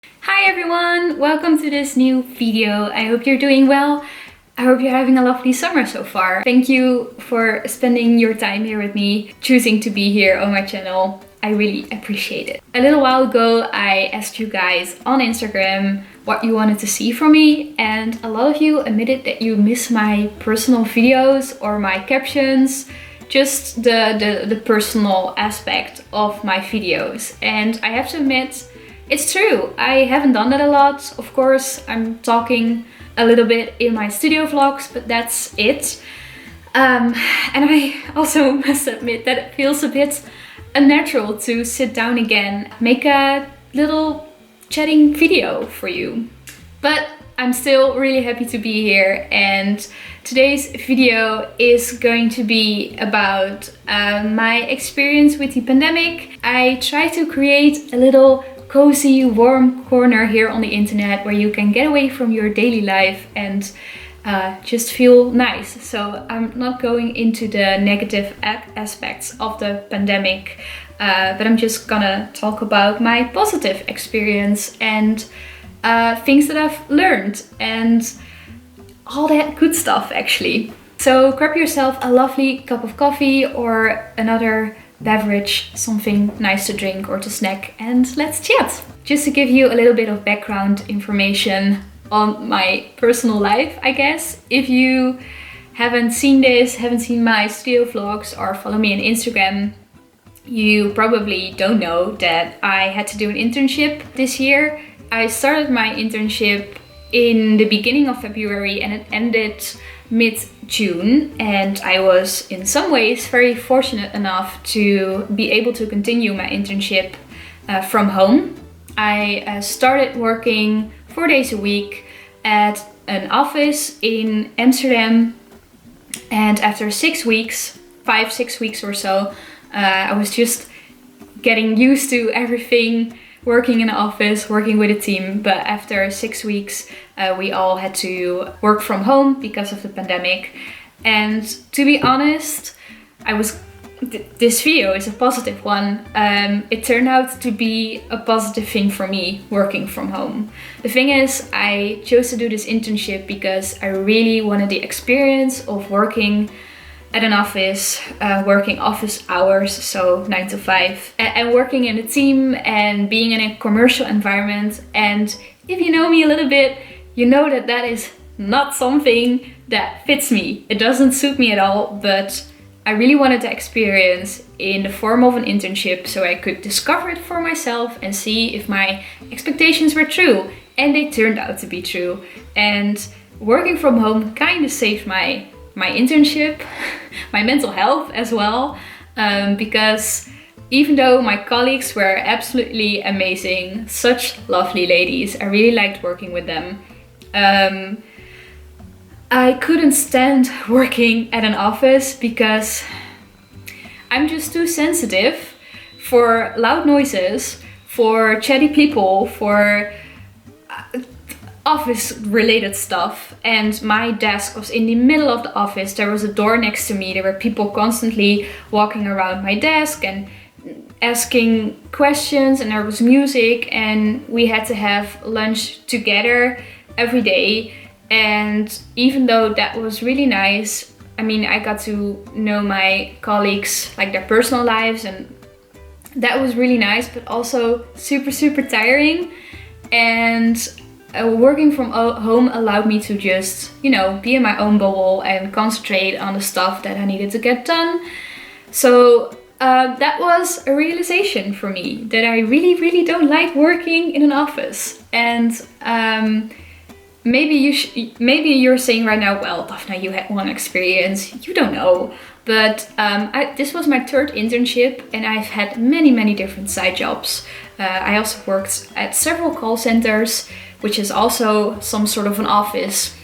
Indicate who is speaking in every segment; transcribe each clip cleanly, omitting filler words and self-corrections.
Speaker 1: Hi everyone! Welcome to this new video. I hope you're doing well. I hope you're having a lovely summer so far. Thank you for spending your time here with me, choosing to be here on my channel. I really appreciate it. A little while ago I asked you guys on Instagram what you wanted to see from me, and a lot of you admitted that you miss my personal videos or my captions, just the personal aspect of my videos. And I have to admit, it's true, I haven't done that a lot. Of course, I'm talking a little bit in my studio vlogs, but that's it. And I also must admit that it feels a bit unnatural to sit down again, make a little chatting video for you. But I'm still really happy to be here, and today's video is going to be about my experience with the pandemic. I try to create a little cozy, warm corner here on the internet where you can get away from your daily life and just feel nice. So I'm not going into the negative aspects of the pandemic, but I'm just gonna talk about my positive experience and things that I've learned and all that good stuff actually. So grab yourself a lovely cup of coffee or another beverage, something nice to drink or to snack, and let's chat. Just to give you a little bit of background information on my personal life, I guess. If you haven't seen this, haven't seen my studio vlogs or follow me on Instagram, you probably don't know that I had to do an internship this year. I started my internship in the beginning of February and it ended mid-June, and I was in some ways very fortunate enough to be able to continue my internship from home. I started working 4 days a week at an office in Amsterdam, and after 6 weeks, 5-6 weeks or so, I was just getting used to everything, working in an office, working with a team. But after 6 weeks, we all had to work from home because of the pandemic. And to be honest, this video is a positive one. It turned out to be a positive thing for me, working from home. The thing is, I chose to do this internship because I really wanted the experience of working at an office, working office hours, so 9 to 5, and working in a team and being in a commercial environment. And if you know me a little bit, you know that that is not something that fits me. It doesn't suit me at all, but I really wanted the experience in the form of an internship so I could discover it for myself and see if my expectations were true. And they turned out to be true. And working from home kind of saved my internship, my mental health as well, because even though my colleagues were absolutely amazing, such lovely ladies, I really liked working with them, I couldn't stand working at an office because I'm just too sensitive for loud noises, for chatty people, for office related stuff. And my desk was in the middle of the office. There was a door next to me. There were people constantly walking around my desk and asking questions, and there was music, and we had to have lunch together every day. And even though that was really nice, I mean, I got to know my colleagues, like their personal lives, and that was really nice, but also super tiring. And working from home allowed me to just, you know, be in my own bubble and concentrate on the stuff that I needed to get done. So that was a realization for me that I really don't like working in an office. And maybe you're saying right now, well, Daphne, you had one experience, you don't know. But this was my third internship, and I've had many different side jobs. I also worked at several call centers, which is also some sort of an office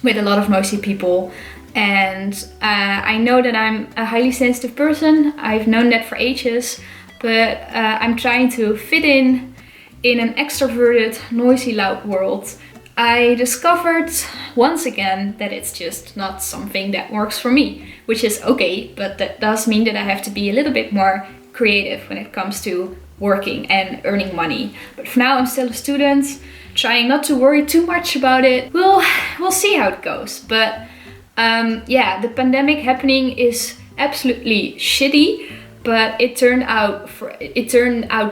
Speaker 1: with a lot of noisy people. And I know that I'm a highly sensitive person. I've known that for ages, but I'm trying to fit in an extroverted, noisy, loud world. I discovered once again that it's just not something that works for me, which is okay, but that does mean that I have to be a little bit more creative when it comes to working and earning money. But for now I'm still a student, trying not to worry too much about it. We'll see how it goes. But yeah, the pandemic happening is absolutely shitty, but it turned out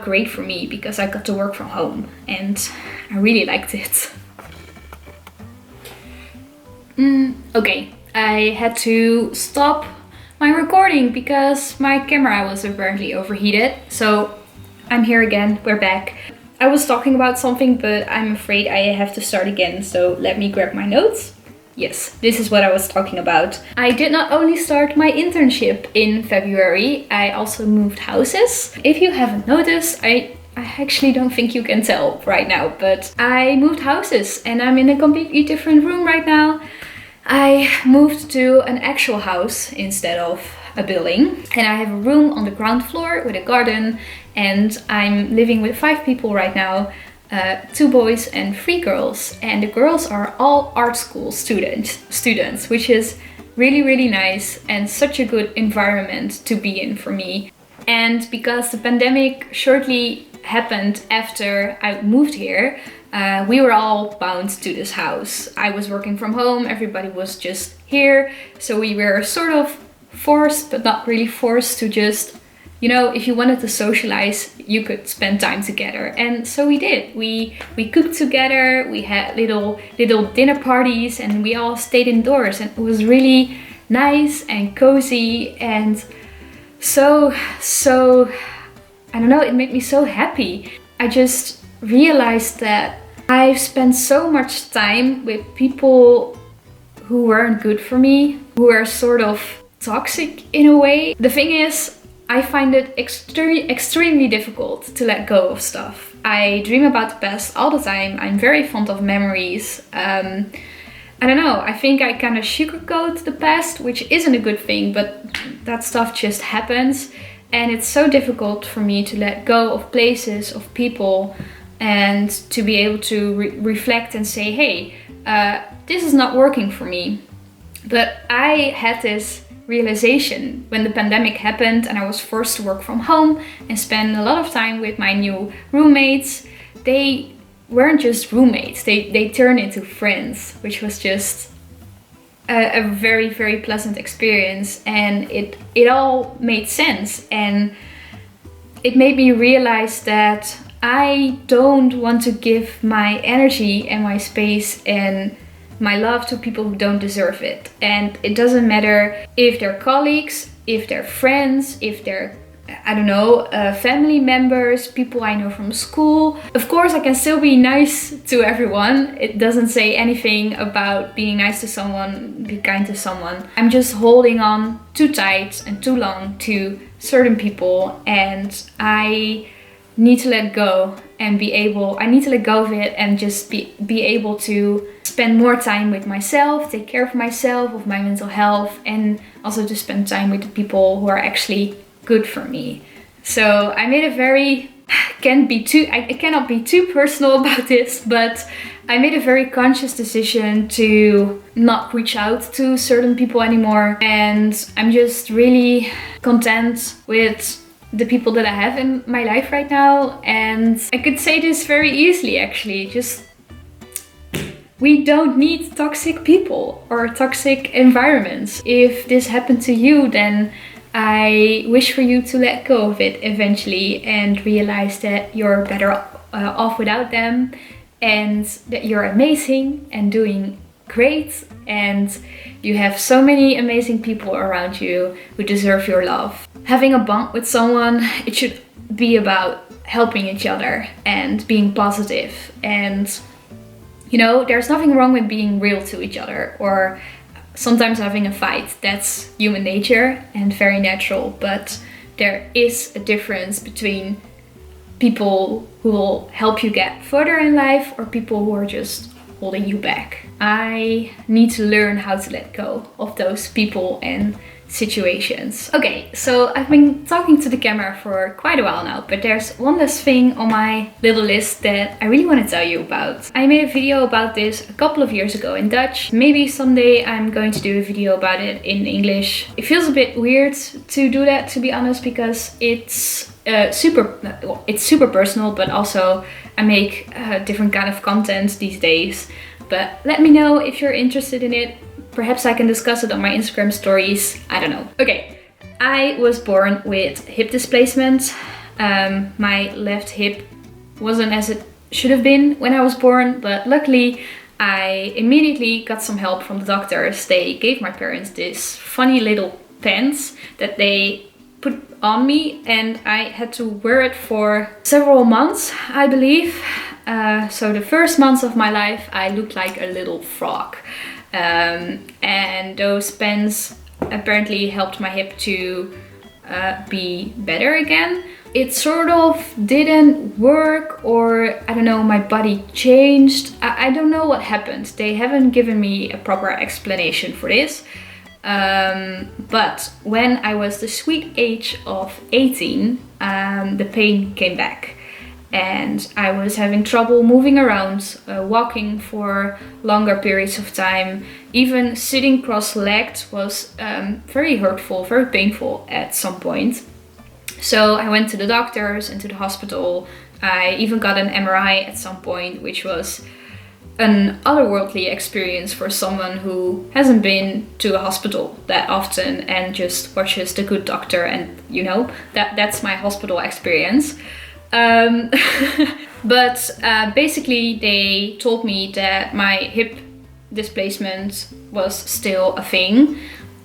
Speaker 1: great for me because I got to work from home and I really liked it. Okay, I had to stop my recording because my camera was apparently overheated. So I'm here again, we're back. I was talking about something, but I'm afraid I have to start again. So let me grab my notes. Yes, this is what I was talking about. I did not only start my internship in February, I also moved houses. If you haven't noticed, I actually don't think you can tell right now, but I moved houses and I'm in a completely different room right now. I moved to an actual house instead of a building, and I have a room on the ground floor with a garden, and I'm living with 5 people right now, 2 boys and 3 girls, and the girls are all art school students, which is really, really nice and such a good environment to be in for me. And because the pandemic shortly happened after I moved here, we were all bound to this house. I was working from home, everybody was just here, so we were sort of forced, but not really forced, to just, you know, if you wanted to socialize, you could spend time together. And so we did. We cooked together, we had little dinner parties, and we all stayed indoors, and it was really nice and cozy and so I don't know, it made me so happy. I just realized that I've spent so much time with people who weren't good for me, who are sort of toxic in a way. The thing is, I find it extremely difficult to let go of stuff. I dream about the past all the time. I'm very fond of memories. I don't know, I think I kind of sugarcoat the past, which isn't a good thing, but that stuff just happens. And it's so difficult for me to let go of places, of people, and to be able to reflect and say, hey, this is not working for me. But I had this realization when the pandemic happened and I was forced to work from home and spend a lot of time with my new roommates. They weren't just roommates, they turned into friends, which was just a very, very pleasant experience, and it all made sense, and it made me realize that I don't want to give my energy and my space and my love to people who don't deserve it. And it doesn't matter if they're colleagues, if they're friends, if they're, I don't know, family members, people I know from school. Of course, I can still be nice to everyone. It doesn't say anything about being nice to someone, be kind to someone. I'm just holding on too tight and too long to certain people, and I need to let go and I need to let go of it and just be able to spend more time with myself, take care of myself, of my mental health, and also to spend time with the people who are actually good for me. So I made I cannot be too personal about this, but I made a very conscious decision to not reach out to certain people anymore, and I'm just really content with the people that I have in my life right now. And I could say this very easily, actually, just we don't need toxic people or toxic environments. If this happened to you, then I wish for you to let go of it eventually and realize that you're better off without them, and that you're amazing and doing great, and you have so many amazing people around you who deserve your love. Having a bond with someone, it should be about helping each other and being positive. And you know, there's nothing wrong with being real to each other or sometimes having a fight. That's human nature and very natural, but there is a difference between people who will help you get further in life or people who are just holding you back. I need to learn how to let go of those people and situations. Okay, so I've been talking to the camera for quite a while now, but there's one last thing on my little list that I really want to tell you about. I made a video about this a couple of years ago in Dutch. Maybe someday I'm going to do a video about it in English. It feels a bit weird to do that, to be honest, because it's it's super personal, but also I make different kind of content these days. But let me know if you're interested in it. Perhaps I can discuss it on my Instagram stories. I don't know. Okay, I was born with hip displacement. My left hip wasn't as it should have been when I was born, but luckily I immediately got some help from the doctors. They gave my parents this funny little pants that they put on me, and I had to wear it for several months, I believe. So the first months of my life I looked like a little frog, and those pants apparently helped my hip to be better again. It sort of didn't work, or I don't know, my body changed. I don't know what happened. They haven't given me a proper explanation for this. But when I was the sweet age of 18, the pain came back. And I was having trouble moving around, walking for longer periods of time. Even sitting cross-legged was very hurtful, very painful at some point. So I went to the doctors and to the hospital. I even got an MRI at some point, which was an otherworldly experience for someone who hasn't been to a hospital that often and just watches The Good Doctor, and you know, that's my hospital experience. But basically they told me that my hip displacement was still a thing,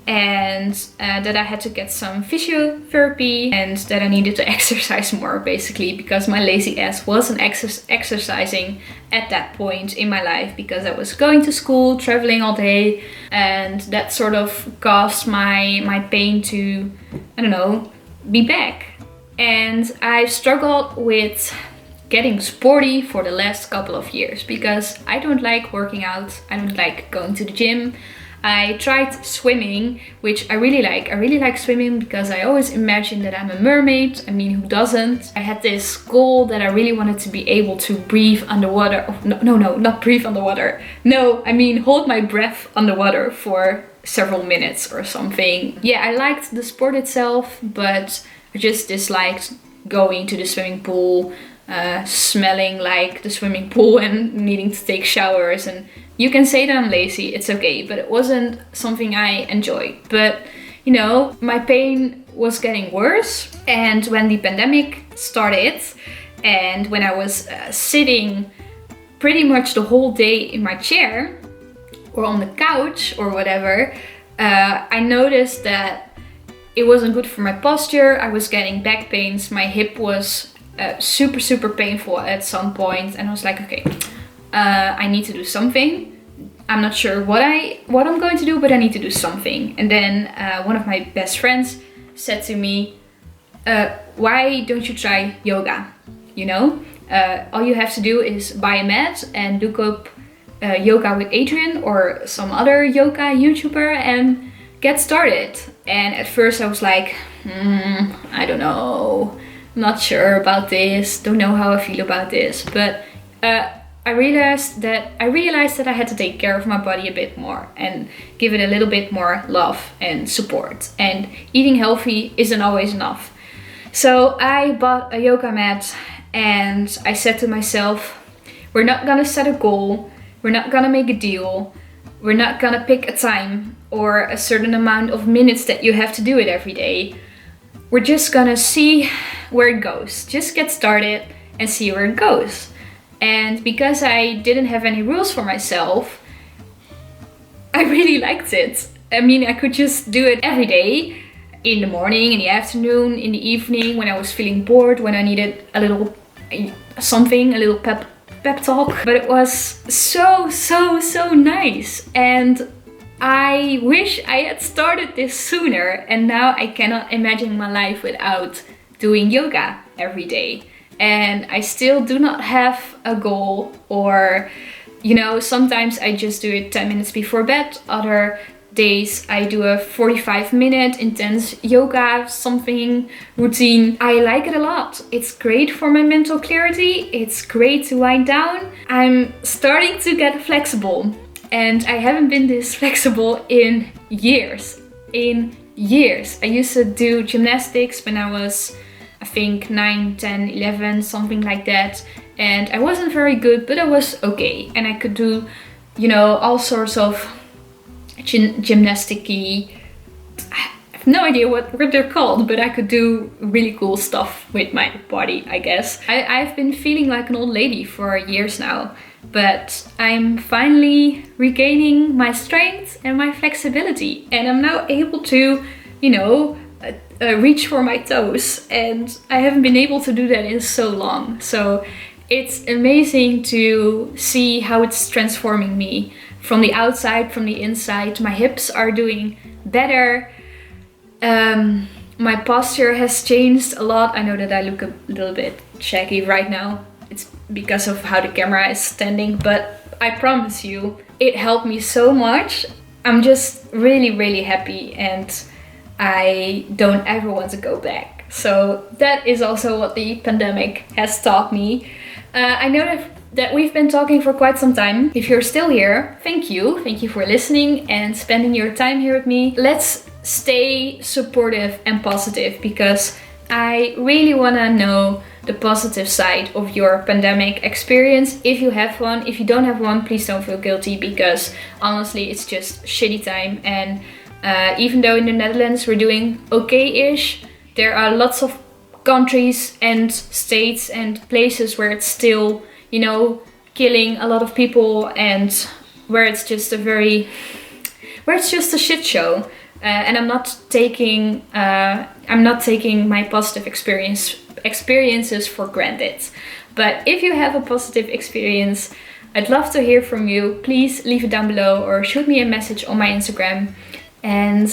Speaker 1: and that I had to get some physiotherapy, and that I needed to exercise more, basically, because my lazy ass wasn't exercising at that point in my life, because I was going to school, traveling all day, and that sort of caused my pain to, I don't know, be back. And I've struggled with getting sporty for the last couple of years, because I don't like working out, I don't like going to the gym. I tried swimming, which I really like. I really like swimming because I always imagine that I'm a mermaid. I mean, who doesn't? I had this goal that I really wanted to be able to breathe underwater. Oh, no, not breathe underwater. No, I mean hold my breath underwater for several minutes or something. Yeah, I liked the sport itself, but I just disliked going to the swimming pool, smelling like the swimming pool and needing to take showers. And you can say that I'm lazy, it's okay, but it wasn't something I enjoyed. But you know, my pain was getting worse, and when the pandemic started and when I was sitting pretty much the whole day in my chair or on the couch or whatever, I noticed that it wasn't good for my posture. I was getting back pains, my hip was super painful at some point, and I was like, okay, I need to do something. I'm not sure what I'm going to do, but I need to do something. And then one of my best friends said to me, why don't you try yoga? You know, all you have to do is buy a mat and look up yoga with Adrian or some other yoga YouTuber and get started. And at first I was like, I don't know, not sure about this, don't know how I feel about this. But I realized that I had to take care of my body a bit more and give it a little bit more love and support. And eating healthy isn't always enough. So I bought a yoga mat, and I said to myself, we're not gonna set a goal, we're not gonna make a deal, we're not gonna pick a time or a certain amount of minutes that you have to do it every day. We're just gonna see where it goes. Just get started and see where it goes. And because I didn't have any rules for myself, I really liked it. I mean, I could just do it every day, in the morning, in the afternoon, in the evening, when I was feeling bored, when I needed a little something, a little pep talk. But it was so nice. And I wish I had started this sooner, and now I cannot imagine my life without doing yoga every day. And I still do not have a goal, or, you know, sometimes I just do it 10 minutes before bed. Other days I do a 45-minute intense yoga something routine. I like it a lot. It's great for my mental clarity. It's great to wind down. I'm starting to get flexible, and I haven't been this flexible in years. I used to do gymnastics when I was, I think 9, 10, 11, something like that. And I wasn't very good, but I was okay. And I could do, you know, all sorts of gymnastic-y, I have no idea what they're called, but I could do really cool stuff with my body, I guess. I've been feeling like an old lady for years now, but I'm finally regaining my strength and my flexibility. And I'm now able to, you know, reach for my toes. And I haven't been able to do that in so long. So it's amazing to see how it's transforming me from the outside, from the inside. My hips are doing better. My posture has changed a lot. I know that I look a little bit shaggy right now. It's because of how the camera is standing, but I promise you, it helped me so much. I'm just really, really happy, and I don't ever want to go back. So that is also what the pandemic has taught me. I know that we've been talking for quite some time. If you're still here, thank you. Thank you for listening and spending your time here with me. Let's stay supportive and positive, because I really want to know the positive side of your pandemic experience. If you have one, if you don't have one, please don't feel guilty, because honestly, it's just shitty time. And even though in the Netherlands we're doing okay-ish, there are lots of countries and states and places where it's still, you know, killing a lot of people, and where it's just a shit show. And I'm not taking my positive experiences for granted. But if you have a positive experience, I'd love to hear from you. Please leave it down below or shoot me a message on my Instagram. And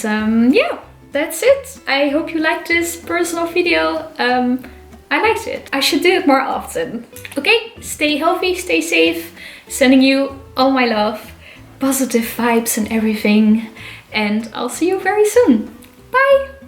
Speaker 1: yeah, that's it. I hope you liked this personal video. I liked it. I should do it more often. Okay, stay healthy, stay safe. Sending you all my love, positive vibes and everything. And I'll see you very soon. Bye!